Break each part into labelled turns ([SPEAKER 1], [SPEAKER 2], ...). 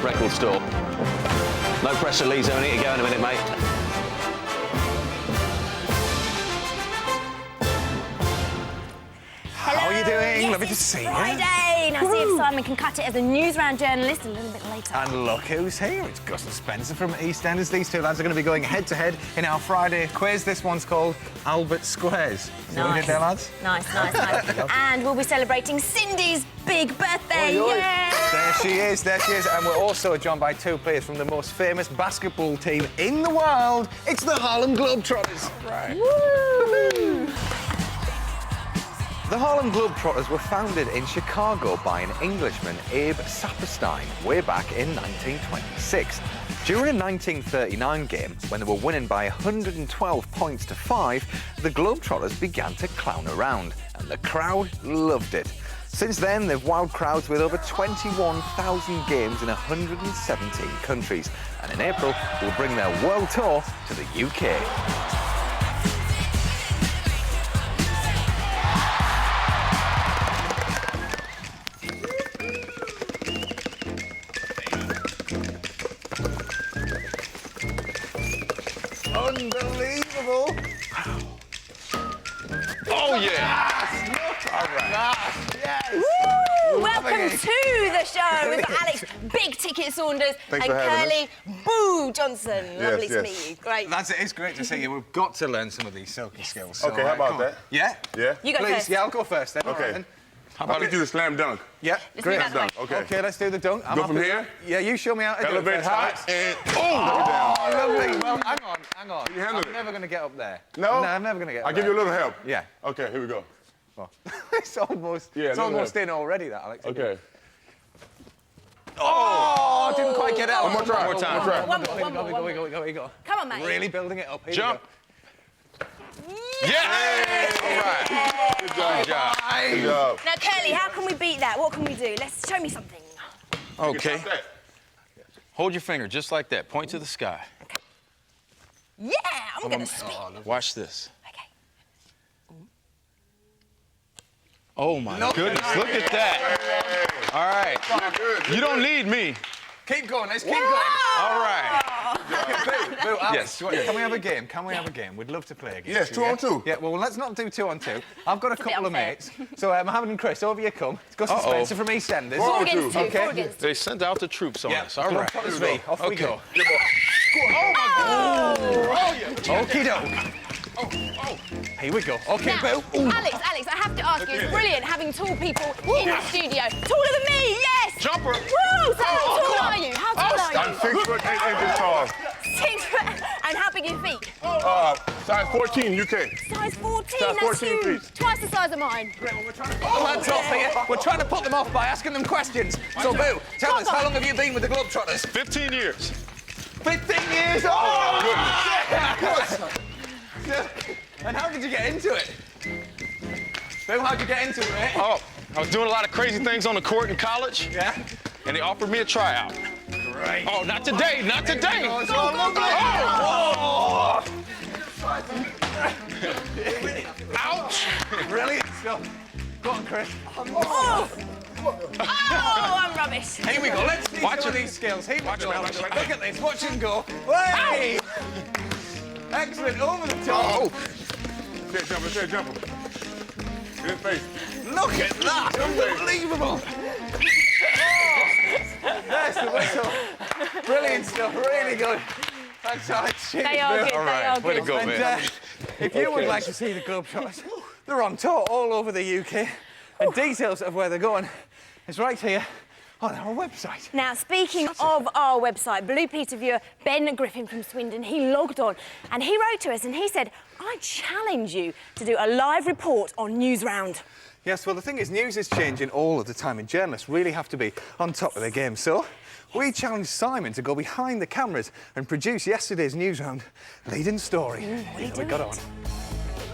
[SPEAKER 1] record store. No pressure, Lisa. I need to go in a minute, mate.
[SPEAKER 2] How are you doing?
[SPEAKER 3] Yes,
[SPEAKER 2] Lovely to see you.
[SPEAKER 3] Friday. Now see if Simon can cut it as a newsround journalist a little bit later.
[SPEAKER 2] And look who's here. It's Gus and Spencer from EastEnders. These two lads are going to be going head-to-head in our Friday quiz. This one's called Albert Squares. See what we did there, lads?
[SPEAKER 3] Nice. And we'll be celebrating Cindy's big birthday. Yeah.
[SPEAKER 2] There she is. And we're also joined by two players from the most famous basketball team in the world. It's the Harlem Globetrotters.
[SPEAKER 4] Right.
[SPEAKER 3] Woo!
[SPEAKER 2] The Harlem Globetrotters were founded in Chicago by an Englishman, Abe Saperstein, way back in 1926. During a 1939 game, when they were winning by 112 points to 5, the Globetrotters began to clown around, and the crowd loved it. Since then, they've wowed crowds with over 21,000 games in 117 countries, and in April, will bring their world tour to the UK. Unbelievable!
[SPEAKER 4] Oh, yeah!
[SPEAKER 2] All right. Yes!
[SPEAKER 3] Woo! Welcome to the show. We've got Alex Big Ticket Saunders
[SPEAKER 4] Thanks
[SPEAKER 3] and
[SPEAKER 4] for having
[SPEAKER 3] Curly Boo Johnson. Lovely to meet you. Great.
[SPEAKER 2] Lads, it is great to see you. We've got to learn some of these silky skills. So,
[SPEAKER 4] Okay, how about
[SPEAKER 2] come on.
[SPEAKER 4] that?
[SPEAKER 2] Yeah?
[SPEAKER 4] Yeah?
[SPEAKER 3] You go
[SPEAKER 2] Please,
[SPEAKER 3] first.
[SPEAKER 2] yeah, I'll go first then.
[SPEAKER 4] Okay.
[SPEAKER 2] All right, then.
[SPEAKER 4] How about we do the slam dunk?
[SPEAKER 2] Yeah,
[SPEAKER 3] Let's
[SPEAKER 2] great.
[SPEAKER 3] do that
[SPEAKER 4] Dunk,
[SPEAKER 3] way.
[SPEAKER 4] okay.
[SPEAKER 2] Okay, let's do the dunk. I'm
[SPEAKER 4] Go
[SPEAKER 2] happy
[SPEAKER 4] from
[SPEAKER 2] with
[SPEAKER 4] here?
[SPEAKER 2] it. Yeah, you show me how to do it
[SPEAKER 4] Elevate
[SPEAKER 2] first,
[SPEAKER 4] high
[SPEAKER 2] Alex.
[SPEAKER 4] and...
[SPEAKER 2] Oh, lovely. Well, hang on.
[SPEAKER 4] You handle
[SPEAKER 2] I'm
[SPEAKER 4] it.
[SPEAKER 2] never going to get up there.
[SPEAKER 4] No?
[SPEAKER 2] I'm never going to get up
[SPEAKER 4] I'll
[SPEAKER 2] there.
[SPEAKER 4] give you a little help.
[SPEAKER 2] Yeah.
[SPEAKER 4] Okay, here we go.
[SPEAKER 2] Well, it's almost,
[SPEAKER 4] Yeah,
[SPEAKER 2] it's
[SPEAKER 4] no,
[SPEAKER 2] almost
[SPEAKER 4] no.
[SPEAKER 2] in already, that, Alex.
[SPEAKER 4] Okay.
[SPEAKER 2] Oh, didn't quite get it.
[SPEAKER 4] One more try.
[SPEAKER 1] One more time.
[SPEAKER 3] One more.
[SPEAKER 2] Here we go.
[SPEAKER 3] Come on, mate.
[SPEAKER 2] Really building it up. Here
[SPEAKER 1] Jump.
[SPEAKER 2] We go.
[SPEAKER 1] Yeah! All right.
[SPEAKER 4] Good job.
[SPEAKER 1] Good job.
[SPEAKER 4] Good job.
[SPEAKER 3] Now, Curly, how can we beat that? What can we do? Let's show me something.
[SPEAKER 1] Okay.
[SPEAKER 4] Stop that.
[SPEAKER 1] Hold your finger just like that. Point to the sky.
[SPEAKER 3] Yeah, I'm going to spin.
[SPEAKER 1] Watch this.
[SPEAKER 3] Okay.
[SPEAKER 1] Oh, my goodness. Look at that. All right. You don't need me.
[SPEAKER 2] Keep going. Let's keep going.
[SPEAKER 1] All right.
[SPEAKER 2] Boo,
[SPEAKER 1] Yes.
[SPEAKER 2] Alex, can we have a game? Can we have a game? We'd love to play a game.
[SPEAKER 4] Yes, 2 on 2.
[SPEAKER 2] Yeah, well, let's not do 2 on 2. I've got a
[SPEAKER 3] bit
[SPEAKER 2] couple of
[SPEAKER 3] unfair.
[SPEAKER 2] mates. So, Mohammed and Chris, over you come. It's Gus and
[SPEAKER 1] Uh-oh.
[SPEAKER 2] Spencer from EastEnders.
[SPEAKER 4] 4
[SPEAKER 3] Four
[SPEAKER 4] on
[SPEAKER 3] against
[SPEAKER 4] 2.
[SPEAKER 3] two.
[SPEAKER 2] Okay.
[SPEAKER 3] Four against two.
[SPEAKER 1] They sent out the troops on
[SPEAKER 2] Yeah,
[SPEAKER 1] us. All right.
[SPEAKER 2] Globetrotters V. Off we go.
[SPEAKER 4] Oh, yeah.
[SPEAKER 2] Okie doke. Here we go. Okay,
[SPEAKER 3] Now,
[SPEAKER 2] Boo. Ooh.
[SPEAKER 3] Alex, I have to ask you, it's brilliant having tall people in the studio. Taller than me, yes!
[SPEAKER 1] Jumper.
[SPEAKER 3] Woo! So how tall are you? How tall are
[SPEAKER 4] I'm
[SPEAKER 3] you?
[SPEAKER 4] 6 foot 8 inches tall.
[SPEAKER 3] 6 foot. And how big are your feet?
[SPEAKER 4] Size 14, UK.
[SPEAKER 3] Size 14,
[SPEAKER 4] Size
[SPEAKER 3] that's
[SPEAKER 4] 14
[SPEAKER 3] huge.
[SPEAKER 4] feet.
[SPEAKER 3] Twice the size of mine.
[SPEAKER 2] Lads off here. We're trying to put them off by asking them questions. So, Boo, tell us, how long have you been with the Globetrotters?
[SPEAKER 1] 15 years.
[SPEAKER 2] 15 years old! Oh, and how did you get into it? Boo, how'd you get into it, mate?
[SPEAKER 1] Oh, I was doing a lot of crazy things on the court in college,
[SPEAKER 2] Yeah?
[SPEAKER 1] and they offered me a tryout.
[SPEAKER 2] Great.
[SPEAKER 1] Oh, not today, not today.
[SPEAKER 2] Oh, it's all lovely.
[SPEAKER 1] Ouch.
[SPEAKER 2] Brilliant stuff. Go on, Chris.
[SPEAKER 3] Oh, I'm rubbish.
[SPEAKER 2] Here we go. Let's see
[SPEAKER 1] Watch
[SPEAKER 2] some of
[SPEAKER 1] it.
[SPEAKER 2] these skills. Here we
[SPEAKER 1] Watch
[SPEAKER 2] go.
[SPEAKER 1] it, watch it, watch it.
[SPEAKER 2] Look at this. Watch him go. Hey! Excellent. Over the top.
[SPEAKER 4] Oh. Say jumper. In his face.
[SPEAKER 2] Look at that. Unbelievable. Oh. There's the whistle. Brilliant stuff. Really good. Thanks, Alex. Cheers,
[SPEAKER 3] They are
[SPEAKER 2] Boo.
[SPEAKER 3] good,
[SPEAKER 1] All
[SPEAKER 3] they
[SPEAKER 1] right,
[SPEAKER 3] are
[SPEAKER 1] way to
[SPEAKER 3] good.
[SPEAKER 1] go,
[SPEAKER 2] And
[SPEAKER 1] man.
[SPEAKER 2] if you would like to see the Globetrotters, they're on tour all over the UK. And details of where they're going is right here on our website.
[SPEAKER 3] Now, speaking of our website, Blue Peter viewer Ben Griffin from Swindon, he logged on and he wrote to us and he said, I challenge you to do a live report on Newsround.
[SPEAKER 2] Yes, well, the thing is, news is changing all of the time, and journalists really have to be on top of their game. So we challenged Simon to go behind the cameras and produce yesterday's Newsround leading story. We got on.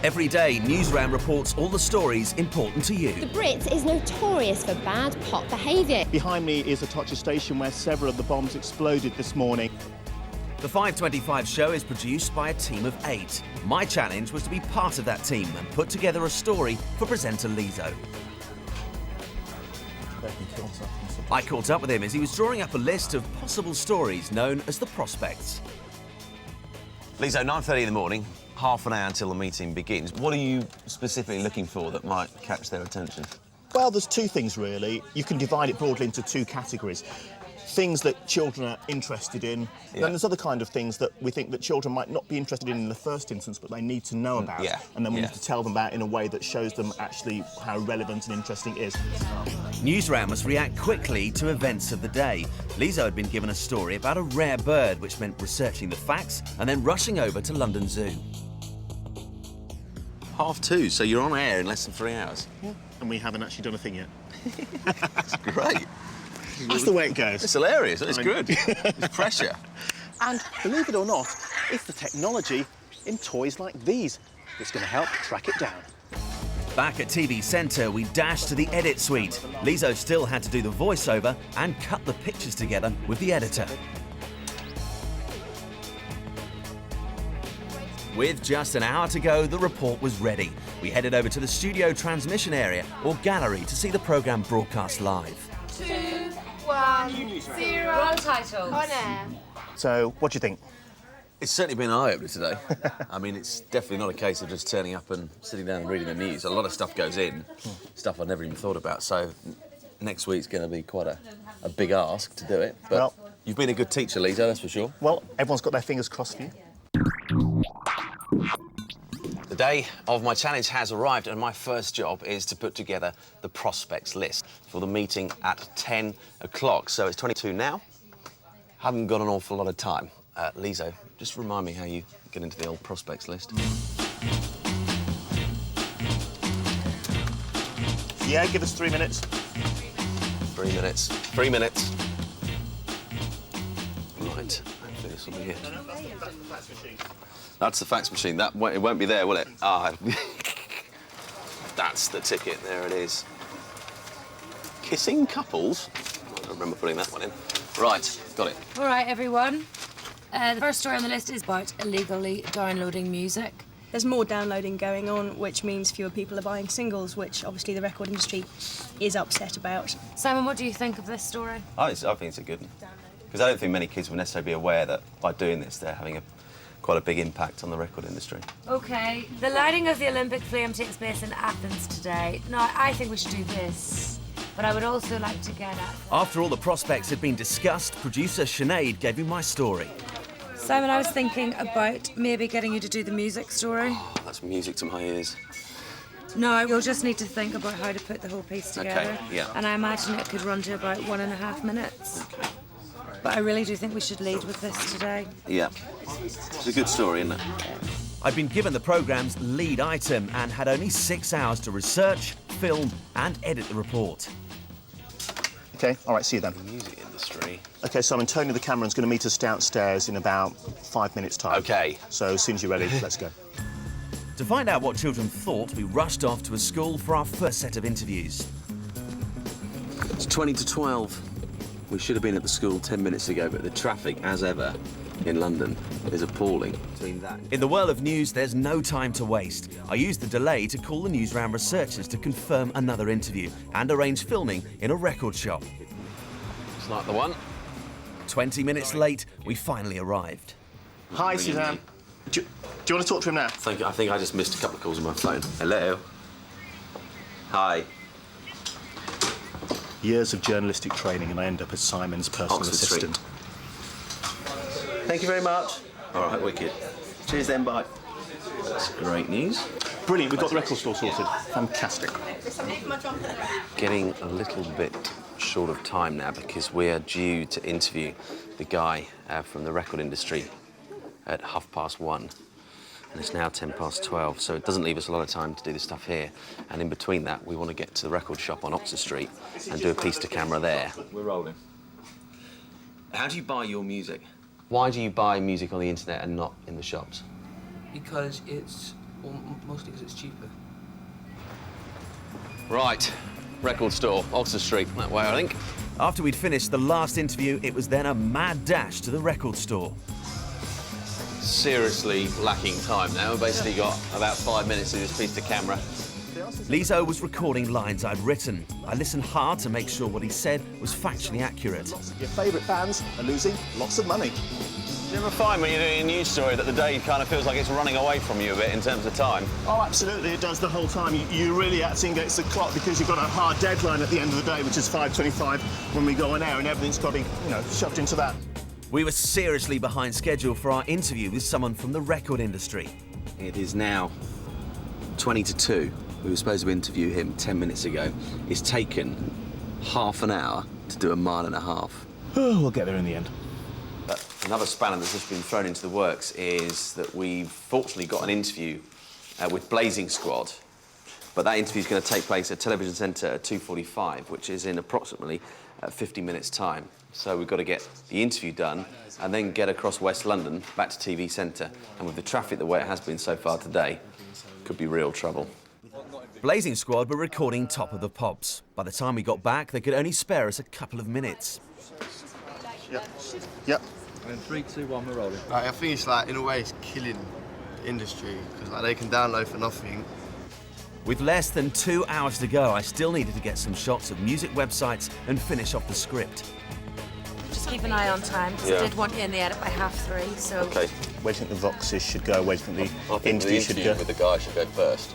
[SPEAKER 5] Every day, Newsround reports all the stories important to you.
[SPEAKER 6] The Brit is notorious for bad pop behaviour.
[SPEAKER 7] Behind me is a Tocha station where several of the bombs exploded this morning.
[SPEAKER 5] The 525 show is produced by a team of 8. My challenge was to be part of that team and put together a story for presenter Lizo. I caught up with him as he was drawing up a list of possible stories known as the prospects.
[SPEAKER 8] Lisa, 9:30 in the morning, half an hour until the meeting begins. What are you specifically looking for that might catch their attention?
[SPEAKER 7] Well, there's two things, really. You can divide it broadly into two categories. Things that children are interested in. Then there's other kind of things that we think that children might not be interested in the first instance, but they need to know about. And then we need to tell them about in a way that shows them actually how relevant and interesting it is.
[SPEAKER 5] Newsround must react quickly to events of the day. Lizo had been given a story about a rare bird, which meant researching the facts and then rushing over to London Zoo.
[SPEAKER 8] 2:30, so you're on air in less than 3 hours.
[SPEAKER 7] Yeah. And we haven't actually done a thing yet.
[SPEAKER 8] That's great.
[SPEAKER 7] That's the way it goes.
[SPEAKER 8] It's hilarious. It's good. It's pressure.
[SPEAKER 7] And believe it or not, it's the technology in toys like these that's going to help track it down.
[SPEAKER 5] Back at TV Centre, we dashed to the edit suite. Lizo still had to do the voiceover and cut the pictures together with the editor. With just an hour to go, the report was ready. We headed over to the studio transmission area, or gallery, to see the programme broadcast live.
[SPEAKER 9] 2, 1, 0. Wrong title. On air.
[SPEAKER 7] So, what do you think?
[SPEAKER 8] It's certainly been an eye-opener today. I mean, it's definitely not a case of just turning up and sitting down and reading the news. A lot of stuff goes in, stuff I've never even thought about. So next week's going to be quite a big ask to do it. But
[SPEAKER 7] well,
[SPEAKER 8] you've been a good teacher, Lizo, that's for sure.
[SPEAKER 7] Well, everyone's got their fingers crossed for you.
[SPEAKER 8] The day of my challenge has arrived, and my first job is to put together the prospects list for the meeting at 10 o'clock. So it's 22 now. Haven't got an awful lot of time. Lizo, just remind me how you get into the old prospects list.
[SPEAKER 7] Yeah, give us 3 minutes.
[SPEAKER 8] 3 minutes. 3 minutes. Right, hopefully this will be it. That's the fax machine. It won't be there, will it? Ah, that's the ticket. There it is. Kissing couples? I don't remember putting that one in. Right, got it.
[SPEAKER 9] All right, everyone. The first story on the list is about illegally downloading music.
[SPEAKER 10] There's more downloading going on, which means fewer people are buying singles, which obviously the record industry is upset about.
[SPEAKER 9] Simon, what do you think of this story?
[SPEAKER 8] I think it's a good one. Because I don't think many kids will necessarily be aware that by doing this, they're having quite a big impact on the record industry.
[SPEAKER 9] OK, the lighting of the Olympic flame takes place in Athens today. Now, I think we should do this, but I would also like to get at...
[SPEAKER 5] After all the prospects had been discussed, producer Sinead gave me my story.
[SPEAKER 9] Simon, I was thinking about maybe getting you to do the music story.
[SPEAKER 8] Oh, that's music to my ears.
[SPEAKER 9] No, you'll just need to think about how to put the whole piece together.
[SPEAKER 8] OK, yeah.
[SPEAKER 9] And I imagine it could run to about 1.5 minutes.
[SPEAKER 8] OK.
[SPEAKER 9] But I really do think we should lead with this today.
[SPEAKER 8] Yeah. It's a good story, isn't it?
[SPEAKER 5] I'd been given the programme's lead item and had only 6 hours to research, film and edit the report.
[SPEAKER 7] OK, all right, see you then.
[SPEAKER 8] The music industry.
[SPEAKER 7] OK, Simon, Tony the cameraman's going to meet us downstairs in about 5 minutes' time.
[SPEAKER 8] OK.
[SPEAKER 7] So as soon as you're ready, let's go.
[SPEAKER 5] To find out what children thought, we rushed off to a school for our first set of interviews.
[SPEAKER 8] It's 20 to 12. We should have been at the school 10 minutes ago, but the traffic, as ever, in London is appalling.
[SPEAKER 5] In the world of news, there's no time to waste. I used the delay to call the Newsround researchers to confirm another interview and arrange filming in a record shop.
[SPEAKER 8] It's like the one.
[SPEAKER 5] 20 minutes late, we finally arrived.
[SPEAKER 7] Hi, Suzanne. Do you want to talk to him now?
[SPEAKER 8] I think I just missed a couple of calls on my phone. Hello. Hi.
[SPEAKER 7] Years of journalistic training, and I end up as Simon's personal
[SPEAKER 8] Oxford
[SPEAKER 7] assistant.
[SPEAKER 8] Thank you very much. All right, wicked. Cheers then, bye. That's great news.
[SPEAKER 7] Brilliant, we've got the record store sorted. Fantastic.
[SPEAKER 8] Getting a little bit short of time now because we're due to interview the guy from the record industry at 1:30. And it's now 12:10, so it doesn't leave us a lot of time to do the stuff here. And in between that, we want to get to the record shop on Oxford Street and do a piece to camera there.
[SPEAKER 1] We're rolling.
[SPEAKER 8] How do you buy your music? Why do you buy music on the internet and not in the shops?
[SPEAKER 11] Because mostly because it's cheaper.
[SPEAKER 8] Right, record store, Oxford Street, that way I think.
[SPEAKER 5] After we'd finished the last interview, it was then a mad dash to the record store.
[SPEAKER 8] Seriously lacking time now. We've basically got about 5 minutes to do this piece to camera.
[SPEAKER 5] Lizzo was recording lines I'd written. I listened hard to make sure what he said was factually accurate.
[SPEAKER 7] Your favourite bands are losing lots of money.
[SPEAKER 8] Do you ever find when you're doing a news story that the day kind of feels like it's running away from you a bit in terms of time?
[SPEAKER 7] Oh, absolutely, it does the whole time. You're really acting against the clock because you've got a hard deadline at the end of the day, which is 5:25 when we go on air, and everything's got, shoved into that.
[SPEAKER 5] We were seriously behind schedule for our interview with someone from the record industry.
[SPEAKER 8] It is now 20 to 2. We were supposed to interview him 10 minutes ago. It's taken half an hour to do a mile and a half.
[SPEAKER 7] Oh, we'll get there in the end.
[SPEAKER 8] But another spanner that's just been thrown into the works is that we've fortunately got an interview with Blazing Squad, but that interview is going to take place at Television Centre at 2:45, which is in approximately 50 minutes' time. So we've got to get the interview done and then get across West London back to TV Centre. And with the traffic the way it has been so far today, could be real trouble.
[SPEAKER 5] Blazing Squad were recording Top of the Pops. By the time we got back, they could only spare us a couple of minutes.
[SPEAKER 7] Yep.
[SPEAKER 12] And 3, 2, 1, we're rolling.
[SPEAKER 13] I think it's in a way, it's killing the industry because they can download for nothing.
[SPEAKER 5] With less than 2 hours to go, I still needed to get some shots of music websites and finish off the script.
[SPEAKER 9] Just keep an eye on time, because I did want you in the edit by 3:30, so...
[SPEAKER 8] OK.
[SPEAKER 7] Where do you think the Voxes should go? Where do you think the interview should go?
[SPEAKER 8] With the guy should go first.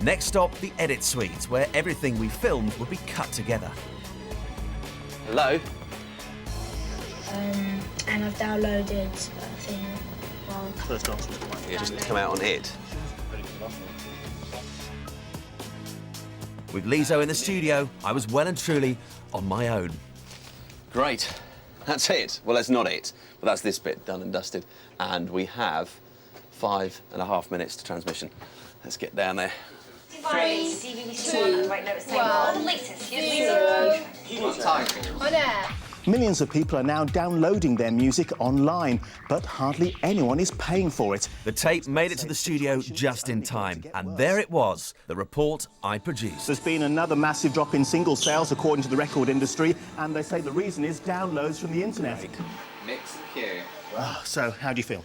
[SPEAKER 5] Next stop, the edit suite, where everything we filmed would be cut together.
[SPEAKER 8] Hello?
[SPEAKER 14] And I've downloaded a thing. Well,
[SPEAKER 7] First answer was quite.
[SPEAKER 8] Yeah, just come out on it.
[SPEAKER 5] With Lizzo in the studio, I was well and truly on my own.
[SPEAKER 8] Great. That's it. Well, that's not it. But that's this bit done and dusted. And we have 5.5 minutes to transmission. Let's get down there.
[SPEAKER 14] 3, 2, 1,
[SPEAKER 3] latest.
[SPEAKER 14] 0. On air.
[SPEAKER 7] Millions of people are now downloading their music online, but hardly anyone is paying for it.
[SPEAKER 5] The tape made it to the studio just in time, and there it was, the report I produced.
[SPEAKER 7] There's been another massive drop in single sales, according to the record industry, and they say the reason is downloads from the internet.
[SPEAKER 8] Mix cue.
[SPEAKER 7] So, how do you feel?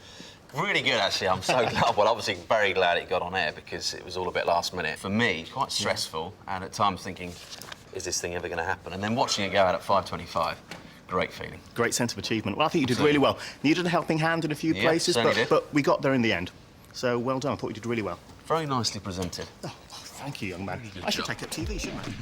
[SPEAKER 8] Really good, actually. I'm so glad. Well, obviously, very glad it got on air because it was all a bit last minute. For me, quite stressful, and at times thinking, is this thing ever going to happen? And then watching it go out at 5:25. Great feeling.
[SPEAKER 7] Great sense of achievement. Well, I think you did really well. Needed a helping hand in a few places, but we got there in the end. So, well done. I thought you did really well.
[SPEAKER 8] Very nicely presented.
[SPEAKER 7] Oh, thank you, young man. I should take up TV, shouldn't I?